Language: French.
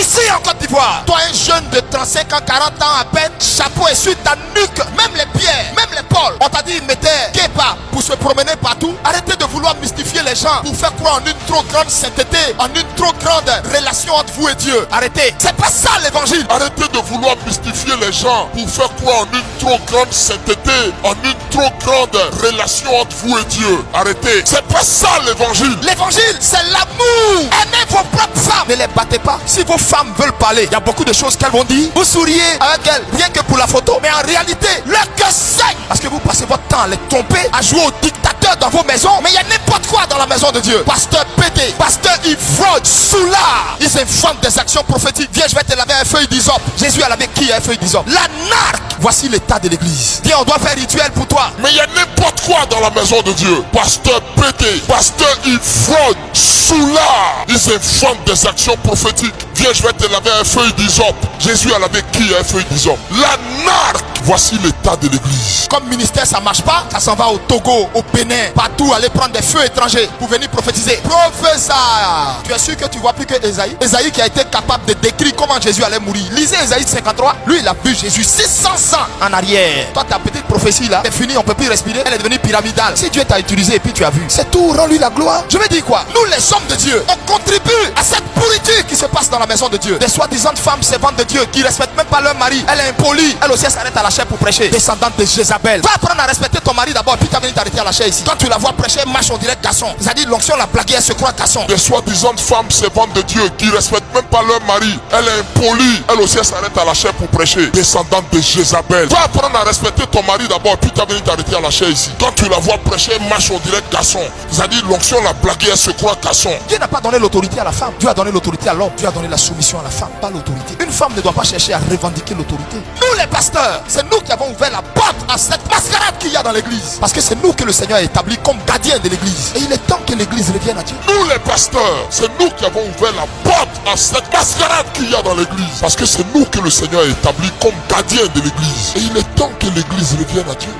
Ici en Côte d'Ivoire, toi un jeune de 35 ans, 40 ans à peine, chapeau et sur ta nuque, même les pieds, même l'épaule. On t'a dit mettez Képa pour se promener partout. Arrêtez de vouloir mystifier les gens pour faire croire en une trop grande sainteté, en une trop grande relation entre vous et Dieu. Arrêtez, c'est pas ça l'évangile. Arrêtez de vouloir mystifier les gens pour faire croire en une trop grande sainteté, en une trop grande relation entre vous et Dieu. Arrêtez, c'est pas ça l'évangile. L'évangile, c'est l'amour. Aimez vos propres femmes. Ne les battez pas. Si vos femmes veulent parler, il y a beaucoup de choses qu'elles vont dire. Vous souriez avec elles, rien que pour la photo. Mais en réalité, leur cœur saigne. Parce que vous passez votre temps à les tromper, à jouer au dictateur dans vos maisons. Mais il y a n'importe quoi dans la maison de Dieu. Pasteur pété, pasteur ivrogne, soulard. Ils inventent des actions prophétiques. Viens, je vais te laver un feuille d'hysope. Jésus a lavé qui un feuille d'hysope? L'anarque. Voici l'état de l'église. Viens, on doit faire rituel pour toi. Mais il y a n'importe quoi dans la maison de Dieu. Pasteur pété, pasteur ivrogne, soulard. Ils inventent des actions prophétiques. Viens, je vais te laver un feuille d'hysope. Jésus a lavé qui un feuille d'hysope? L'anarque. Voici l'état de l'église. Comme ministère ça marche pas, ça s'en va au Togo, au Bénin, partout aller prendre des feux étrangers pour venir prophétiser. Professeur, tu es sûr que tu vois plus que Esaïe? Esaïe qui a été capable de décrire comment Jésus allait mourir. Lisez Esaïe 53, lui il a vu Jésus 600 ans en arrière. Toi ta petite prophétie là, c'est fini, on peut plus respirer, elle est devenue pyramidale. Si Dieu t'a utilisé et puis tu as vu, c'est tout, rends-lui la gloire. Je veux dire quoi? Nous les hommes de Dieu, on contribue à cette pourriture qui se passe dans la maison de Dieu. Des soi-disant femmes servantes de Dieu qui respectent même pas leur mari. Elle est impolie, elle aussi elle s'arrête à la chair pour prêcher. Descendante de Jézabel. Va apprendre à respecter ton mari d'abord, puis tu vas venir t'arrêter à la chair ici. Quand tu la vois prêcher, marche on dirait garçon. C'est-à-dire l'onction l'a blaguée, elle se croit garçon. Des soi-disant femmes servantes de Dieu qui respectent même pas leur mari. Elle est impolie, elle aussi elle s'arrête à la chair pour prêcher. Descendante de Jézabel. Va apprendre à respecter ton mari d'abord, puis tu vas venir t'arrêter à la chair ici. Quand tu la vois prêcher, marche on dirait garçon. C'est-à-dire l'onction l'a blaguée, elle se croit garçon. Dieu n'a pas donné l'autorité à la femme. Dieu a donné l'autorité à l'homme. Dieu a donné la soumission à la femme, pas l'autorité. Une femme ne doit pas chercher à revendiquer l'autorité. Nous les pasteurs, c'est nous qui avons ouvert la porte à cette mascarade qu'il y a dans l'église. Parce que c'est nous que le Seigneur a établi comme gardien de l'église. Et il est temps que l'église revienne à Dieu. Nous les pasteurs, c'est nous qui avons ouvert la porte à cette mascarade qu'il y a dans l'église. Parce que c'est nous que le Seigneur a établi comme gardien de l'église. Et il est temps que l'église revienne à Dieu.